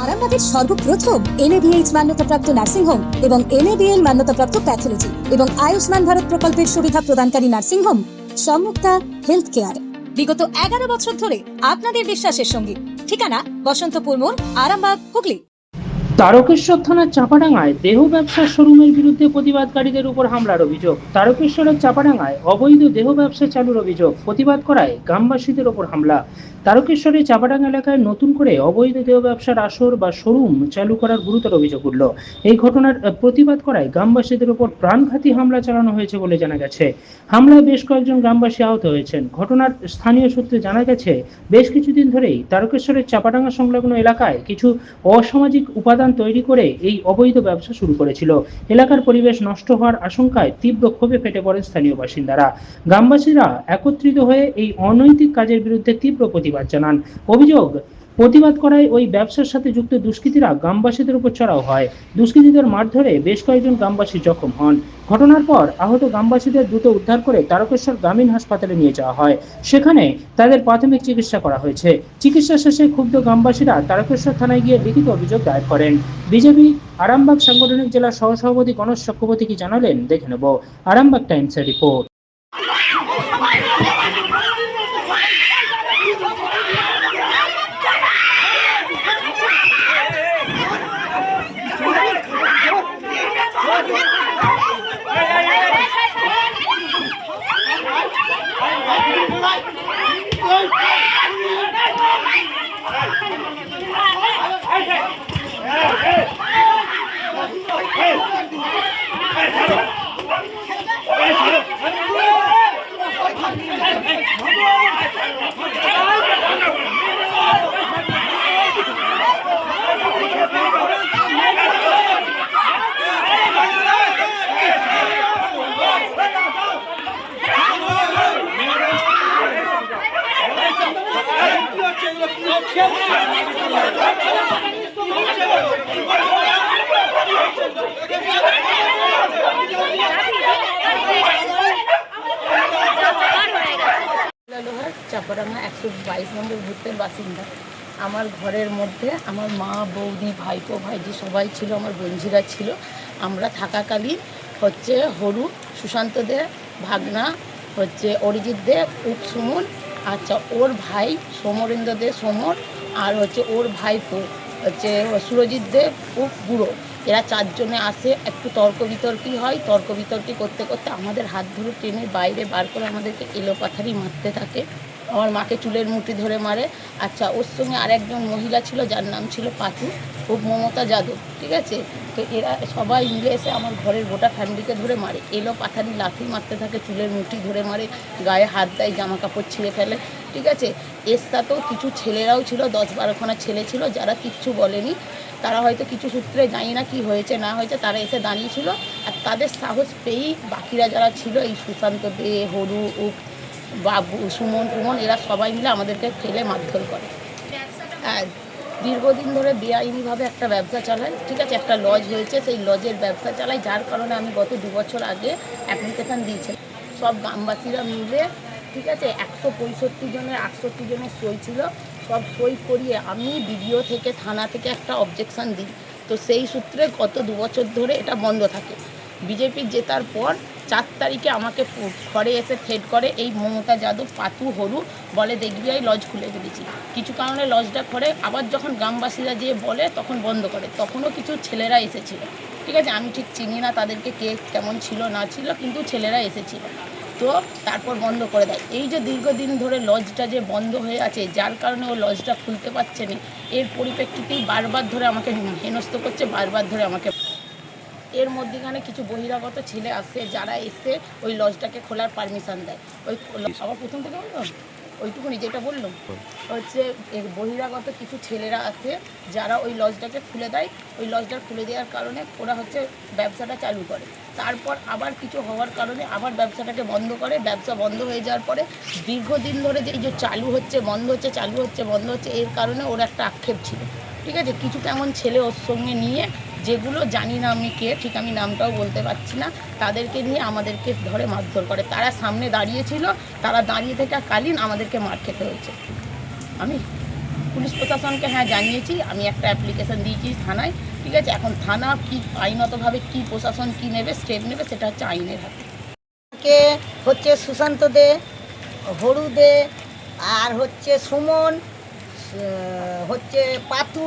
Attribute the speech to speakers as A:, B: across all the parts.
A: আরামবাগের সর্বপ্রথম NABH মান্যতাপ্রাপ্ত nursing home এবং NABL মান্যতাপ্রাপ্ত প্যাথোলজি এবং আয়ুষ্মান ভারত প্রকল্পের সুবিধা প্রদানকারী নার্সিং হোম সম্যুক্তা হেলথ কেয়ার বিগত 11 বছর ধরে আপনাদের বিশ্বাসের সঙ্গী। ঠিকানা বসন্তপুর মোড়, আরামবাগ, হুগলি।
B: তারকেশ্বর থানার চাপাডাঙ্গায় দেহ ব্যবসার শোরুমের বিরুদ্ধে প্রতিবাদকারীদের উপর হামলার অভিযোগ। তারকেশ্বরের চাপাডাঙ্গায় অবৈধ দেহ ব্যবসা চালুর অভিযোগ। প্রতিবাদ করায় গ্রামবাসীদের উপর হামলা। তারকেশ্বরের চাপাডাঙ্গা এলাকায় নতুন করে অবৈধ দেহ ব্যবসার আসর বা শোরুম চালু করার গুরুতর অভিযোগ উঠল। এই ঘটনার প্রতিবাদ করায় গ্রামবাসীদের উপর প্রাণঘাতী হামলা চালানো হয়েছে বলে জানা গেছে। হামলায় বেশ কয়েকজন গ্রামবাসী আহত হয়েছেন। ঘটনার স্থানীয় সূত্রে জানা গেছে, বেশ কিছুদিন ধরেই তারকেশ্বরের চাপাডাঙ্গা সংলগ্ন এলাকায় কিছু অসামাজিক উপাদান তৈরি করে এই অবৈধ ব্যবসা শুরু করেছিল। এলাকার পরিবেশ নষ্ট হওয়ার আশঙ্কায় তীব্র ক্ষোভে ফেটে পড়েন স্থানীয় বাসিন্দারা। গ্রামবাসীরা একত্রিত হয়ে এই অনৈতিক কাজের বিরুদ্ধে তীব্র প্রতিবাদ জানান। অভিযোগ, প্রতিবাদ করায় ওই ব্যবসার সাথে যুক্ত দুষ্কৃতীরা গ্রামবাসীদের উপর চড়াও হয়। দুষ্কৃতীদের মারধরে বেশ কয়েকজন গ্রামবাসী জখম হন। ঘটনার পর আহত গ্রামবাসীদের দ্রুত উদ্ধার করে তারকেশ্বর গ্রামীণ হাসপাতালে নিয়ে যাওয়া হয়। সেখানে তাদের প্রাথমিক চিকিৎসা করা হয়েছে। চিকিৎসা শেষে ক্ষুব্ধ গ্রামবাসীরা তারকেশ্বর থানায় গিয়ে লিখিত অভিযোগ দায়ের করেন। বিজেপি আরামবাগ সাংগঠনিক জেলা সহসভাপতি গণেশ চক্রবর্তী কি জানালেন দেখে নেব। আরামবাগ টাইমসের রিপোর্ট।
C: চাপাডাঙ্গা 122 নম্বর বুথের বাসিন্দা। আমার ঘরের মধ্যে আমার মা, বৌদি, ভাইপো, ভাইজি সবাই ছিল, আমার বন্ধুরা ছিল। আমরা থাকাকালীন হরু, সুশান্ত দে, ভাগনা অরিজিৎ দে, সুমন, আচ্ছা ওর ভাই সমরেন্দ্র দে, সমর, আর ওর ভাইপো সুরজিৎ দে, বুড়ো। এরা চারজনে আসে, একটু তর্ক বিতর্কি হয়। তর্ক বিতর্কি করতে করতে আমাদের হাত ধরে ট্রেনের বাইরে বার করে আমাদেরকে এলোপাথারি মারতে থাকে। আমার মাকে চুলের মুঠি ধরে মারে। আচ্ছা ওর সঙ্গে আরেকজন মহিলা ছিল, যার নাম ছিল পাতু, ও মমতা যাদব, ঠিক আছে। তো এরা সবাই মিলে এসে আমার ঘরের গোটা ফ্যামিলিকে ধরে মারে। পাথারি লাথি মারতে থাকে, চুলের মুঠি ধরে মারে, গায়ে হাত দেয়, জামা কাপড় ছিঁড়ে ফেলে, ঠিক আছে। এর সাথেও কিছু ছেলেরাও ছিল, 10-12খানা ছেলে ছিল, যারা কিচ্ছু বলেনি। তারা হয়তো কিছু সূত্রে জানি না কি হয়েছে না হয়েছে, তারা এসে দাঁড়িয়েছিল। আর তাদের সাহস পেয়েই বাকিরা যারা ছিল, এই সুশান্ত দে, হরু, বাবু, সুমন, এরা সবাই মিলে আমাদেরকে ফেলে মারধর করে। আর দীর্ঘদিন ধরে বেআইনিভাবে একটা ব্যবসা চালায়, ঠিক আছে। একটা লজ হয়েছে, সেই লজের ব্যবসা চালায়, যার কারণে আমি গত 2 বছর আগে অ্যাপ্লিকেশান দিয়েছিলাম। সব গ্রামবাসীরা মিলে, ঠিক আছে, 165 জনের 68 জনের সই ছিল। সব সই করিয়ে আমি বিডিও থেকে, থানা থেকে একটা অবজেকশান দিই। তো সেই সূত্রে গত 2 বছর ধরে এটা বন্ধ থাকে। বিজেপি জেতার পর 4 তারিখে আমাকে ঘরে এসে থ্রেট করে এই মমতা যাদব, পাতু, হরু, বলে দেখবি এই লজ খুলে ফেলেছি। কিছু কারণে লজটা করে, আবার যখন গ্রামবাসীরা যেয়ে বলে তখন বন্ধ করে। তখনও কিছু ছেলেরা এসেছিল, ঠিক আছে। আমি ঠিক চিনি না তাদেরকে, কে কেমন ছিল না ছিল, কিন্তু ছেলেরা এসেছিল। তো তারপর বন্ধ করে দেয়। এই যে দীর্ঘদিন ধরে লজটা যে বন্ধ হয়ে আছে, যার কারণে ও লজটা খুলতে পারছে না, এর পরিপ্রেক্ষিতেই বারবার ধরে আমাকে হেনস্থ করছে, বারবার ধরে আমাকে। এর মধ্যেখানে কিছু বহিরাগত ছেলে আসে, যারা এসে ওই লজটাকে খোলার পারমিশন দেয়। ওই আবার প্রথম থেকে বললাম ওইটুকুনি যেটা বললাম, বহিরাগত কিছু ছেলেরা আছে, যারা ওই লজটাকে খুলে দেয়। ওই লজটা খুলে দেওয়ার কারণে ওরা ব্যবসাটা চালু করে। তারপর আবার কিছু হওয়ার কারণে আবার ব্যবসাটাকে বন্ধ করে। ব্যবসা বন্ধ হয়ে যাওয়ার পরে দীর্ঘদিন ধরে যে চালু হচ্ছে বন্ধ হচ্ছে, চালু হচ্ছে বন্ধ হচ্ছে, এর কারণে ওর একটা আক্ষেপ ছিল, ঠিক আছে। কিছু তেমন ছেলে ওর সঙ্গে নিয়ে, যেগুলো জানি না আমি কে, ঠিক আমি নামটাও বলতে পারছি না, তাদেরকে নিয়ে আমাদেরকে ধরে মারধর করে। তারা সামনে দাঁড়িয়েছিল, তারা দাঁড়িয়ে থেকে কালীন আমাদেরকে মার খেতে হয়েছে। আমি পুলিশ প্রশাসনকে হ্যাঁ জানিয়েছি, আমি একটা অ্যাপ্লিকেশন দিয়েছি থানায়, ঠিক আছে। এখন থানা কি আইনতভাবে কি প্রশাসন কি নেবে, স্টেপ নেবে, সেটা হচ্ছে আইনের হাতে।
D: কে হচ্ছে সুশান্ত দে, হরু দে, আর হচ্ছে সুমন, হচ্ছে পাতু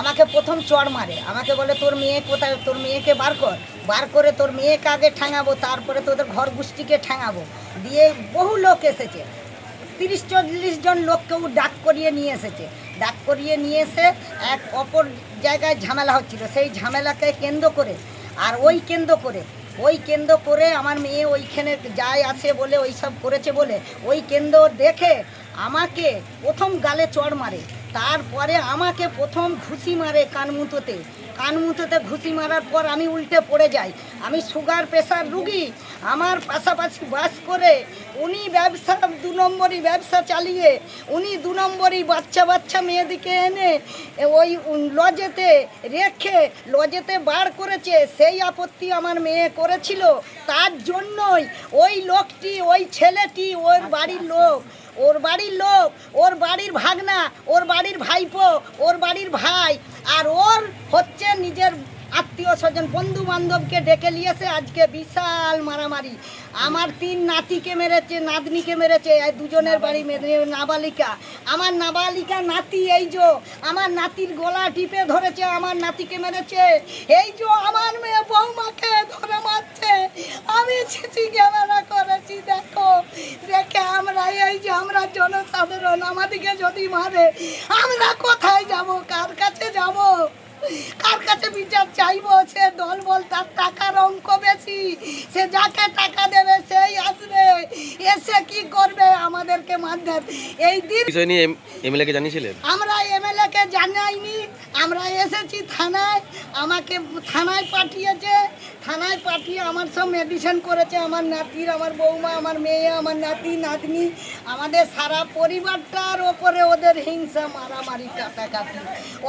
D: আমাকে প্রথম চড় মারে। আমাকে বলে তোর মেয়ে কোথায়, তোর মেয়েকে বার করে তোর মেয়েকে আগে ঠ্যাঙাবো, তারপরে তোদের ঘর গোষ্ঠীকে ঠ্যাঙাবো। দিয়ে বহু লোক এসেছে, 30-40 জন লোককেও ডাক করিয়ে নিয়ে এসেছে। ডাক করিয়ে নিয়ে এসে এক অপর জায়গায় ঝামেলা হচ্ছিল, সেই ঝামেলাকে কেন্দ্র করে আর ওই কেন্দ্র করে আমার মেয়ে ওইখানে যায় আসে বলে ওই সব করেছে বলে ওই কেন্দ্র দেখে আমাকে প্রথম গালে চড় মারে, তারপরে আমাকে প্রথম ঘুষি মারে কানমুতোতে ঘুষি মারার পর আমি উল্টে পড়ে যাই। আমি সুগার প্রেশার রুগী, আমার পাশাপাশি বাস করে উনি ব্যবসা 2 নম্বরই ব্যবসা চালিয়ে উনি 2 নম্বরই বাচ্চা মেয়েদিকে এনে ওই লজেতে রেখে লজেতে বার করেছে। সেই আপত্তি আমার মেয়ে করেছিল, তার জন্যই ওই লোকটি, ওই ছেলেটি, ওর বাড়ির লোক, ওর বাড়ির ভাগনা, ওর বাড়ির ভাইপো, ওর বাড়ির ভাই, আর ওর হচ্ছে নিজের আত্মীয় স্বজন বন্ধু বান্ধবকে ডেকে নিয়েছে। আজকে বিশাল মারামারি, আমার 3 নাতিকে মেরেছে, নাতনিকে মেরেছে, এই 2 জনের বাড়ি নাবালিকা। আমার নাবালিকা নাতি, এই যে আমার নাতির গলা টিপে ধরেছে, আমার নাতিকে মেরেছে। এই যে আমার মেয়ে বৌমাকে ধরে মারছে, আমি সিসি ক্যামেরা করেছি, দেখে আমরা এই যে আমরা জনসাধারণ, আমাদেরকে যদি মারে আমরা কোথায় যাব, কার কাছে যাব, কার কাছে বিচার চাইবো? সে দল বল, তার টাকার অঙ্ক বেশি, সে যাকে টাকা দেবে সেই আসবে, এসে কি করবে আমাদেরকে মারবে। এই দিন
E: বিষয় নিয়ে এমএলএ কে জানিয়েছিলেন?
D: আমরা এমএলএ কে জানাইনি, আমরা এসেছি থানায়, আমাকে থানায় পাঠিয়েছে, থানায় পাঠিয়ে আমার সব মেডিসিন করেছে, আমার নাতির, আমার বৌমা, আমার মেয়ে, আমার নাতি নাতনি, আমাদের সারা পরিবারটার ওপরে ওদের হিংসা, মারামারি, কাটাকাটি।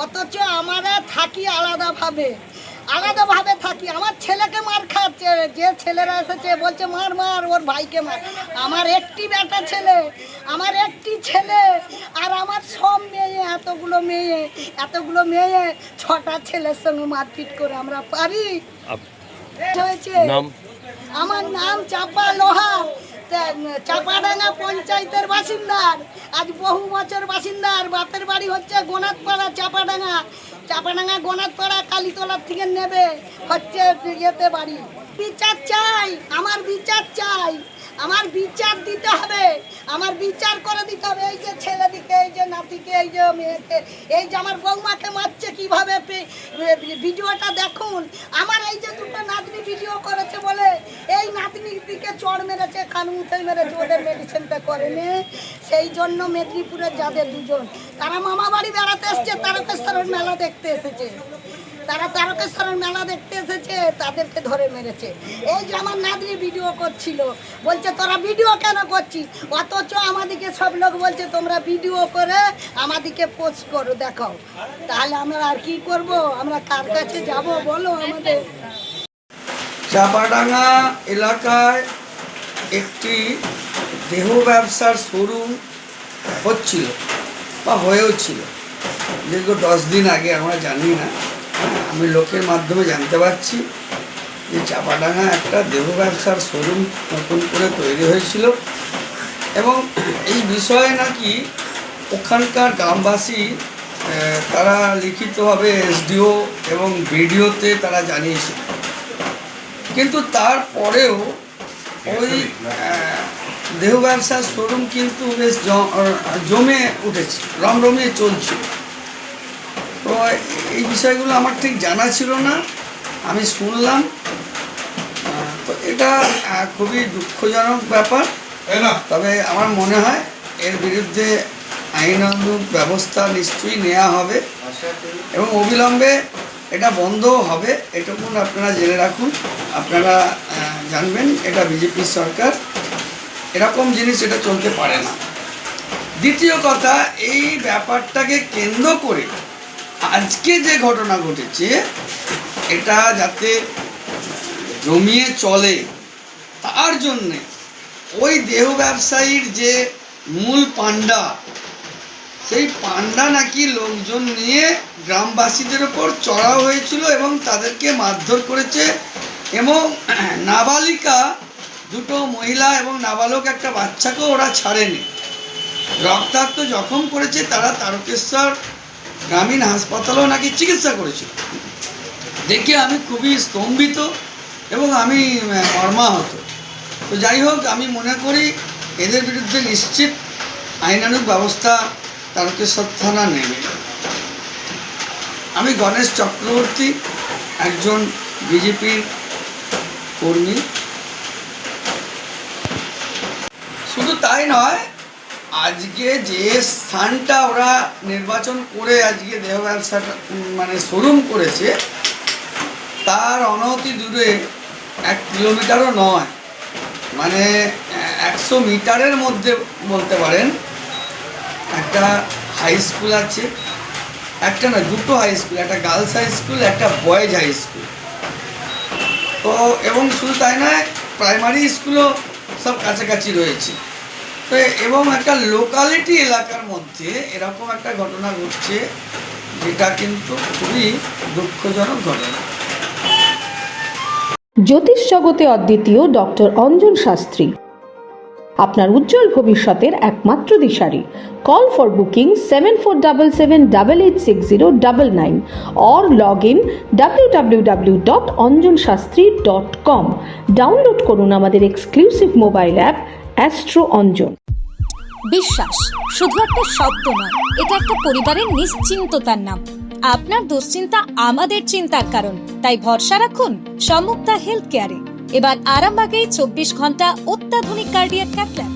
D: অথচ আমরা থাকি আলাদাভাবে থাকি। আমার ছেলেকে মার খাচ্ছে, যে ছেলেরা এসেছে বলছে মার ওর ভাইকে মার। আমার একটি বেটা ছেলে, আমার একটি ছেলে, আর আমার সব মেয়ে, এতগুলো মেয়ে 6টা ছেলের সঙ্গে মারপিট করে আমরা পারি হয়েছে। আমার নাম চাপা লোহার, চাপাডাঙ্গা পঞ্চায়েতের বাসিন্দার, আজ বহু বছর বাসিন্দার। বাপের বাড়ি হচ্ছে গোনাথপাড়া, চাপাডাঙ্গা গোনাথপাড়া, কালীতলার থেকে নেবে হচ্ছে ইয়েতে বাড়ি। বিচার চাই, আমার বিচার দিতে হবে, আমার বিচার করে দিতে হবে। এই যে ছেলেদিকে, এই যে নাতিকে, এই যে মেয়েকে, এই যে আমার বৌমাকে মারছে কিভাবে, ভিডিওটা দেখুন। আমার এই যে 2টো নাতনি ভিডিও করেছে বলে এই নাতনির দিকে চড় মেরেছে, কানমুথাই মেরেছে, ওদের মেডিসিনটা করেনি। সেই জন্য মেদিনীপুরের যাদের 2 জন, তারা মামা বাড়ি বেড়াতে এসছে, তারকেশ্বরের মেলা দেখতে এসেছে, তাদেরকে ধরে মেরেছে। এই যে আমার নাতনি ভিডিও করছিল, বলছে তোরা ভিডিও কেন করছিস? অথচ আমাদেরকে সব লোক বলছে তোমরা ভিডিও করে আমাদেরকে পোস্ট করো, দেখাও। তাহলে আমরা আর কি করব? আমরা কার কাছে যাব বলো আমাদের?
F: চাপাডাঙ্গা এলাকায় একটি দেহ ব্যবসার শোরুম হচ্ছিল বা হয়েও ছিল দীর্ঘ 10 দিন আগে, আমরা জানি না, আমি লোকের মাধ্যমে জানতে পারছি যে চাপাডাঙ্গা একটা দেহ ব্যবসার শোরুম নতুন করে তৈরি হয়েছিল এবং এই বিষয়ে নাকি ওখানকার গ্রামবাসী তারা লিখিতভাবে এসডিও এবং বিডিওতে তারা জানিয়েছে। কিন্তু তারপরেও ওই দেহ ব্যবসার শোরুম কিন্তু বেশ জমে উঠেছে, রমরমিয়ে চলছে। তো এই বিষয়গুলো আমার ঠিক জানা ছিল না, আমি শুনলাম। তো এটা খুবই দুঃখজনক ব্যাপার। তবে আমার মনে হয় এর বিরুদ্ধে আইনানুগ ব্যবস্থা নিশ্চয়ই নেওয়া হবে এবং অবিলম্বে এটা বন্ধও হবে, এটুকুন আপনারা জেনে রাখুন। আপনারা জানবেন এটা বিজেপি সরকার, এরকম জিনিস এটা চলতে পারে না। দ্বিতীয় কথা, এই ব্যাপারটাকে কেন্দ্র করে আজকে যে ঘটনা ঘটেছে এটা যাতে জমিয়ে চলে তার জন্যে ওই দেহ ব্যবসায়ীর যে মূল পান্ডা সেই পান্ডা নাকি লোকজন নিয়ে গ্রামবাসীদের ওপর চড়াও হয়েছিল এবং তাদেরকে মারধর করেছে, এবং নাবালিকা দুটো মহিলা এবং নাবালক একটা বাচ্চাকেও ওরা ছাড়েনি। রক্তাক্ত জখম করেছে, তারা তারকেশ্বর গ্রামীণ হাসপাতালেও নাকি চিকিৎসা করেছিল। দেখে আমি খুবই স্তম্ভিত এবং আমি মর্মাহত। তো যাই হোক, আমি মনে করি এদের বিরুদ্ধে নিশ্চিত আইনানুগ ব্যবস্থা তারকেশ্বর থানা নেবে। আমি গণেশ চক্রবর্তী, একজন বিজেপির কর্মী। শুধু তাই নয়, আজকে যে স্থানটা ওরা নির্বাচন করে আজকে দেহ ব্যবসাটা মানে শোরুম করেছে, তার অনতি দূরে 1 কিলোমিটারও নয়, মানে 100 মিটারের মধ্যে বলতে পারেন একটা হাই স্কুল আছে, একটা না দুটো হাই স্কুল, একটা গার্লস হাই স্কুল, একটা বয়েজ হাই স্কুল। তো এবং শুধু তাই নয়, প্রাইমারি স্কুলও সব কাছাকাছি রয়েছে। তো এবং একটা লোকালিটি এলাকার মধ্যে এরকম একটা ঘটনা ঘটছে, যেটা কিন্তু খুবই দুঃখজনক ঘটনা।
G: জ্যোতিষ জগতে অদ্বিতীয় ডক্টর অঞ্জন শাস্ত্রী, আপনার উজ্জ্বল ভবিষ্যতের একমাত্র দিশারি। Call for booking 7477886099 or log in www.anjanshastri.com। Download করুন আমাদের exclusive mobile app astro Anjan.
A: বিশ্বাস শুধু একটা শব্দ নয়, এটা একটা পরিবারের নিশ্চিন্ততার নাম। আপনার দুশ্চিন্তা আমাদের চিন্তার কারণ, তাই ভরসা রাখুন সম্মুক্তা হেলথ কেয়ারে। এবার আরামবাগে 24 ঘন্টা অত্যাধুনিক কার্ডিয়াক ক্যাথ ল্যাব।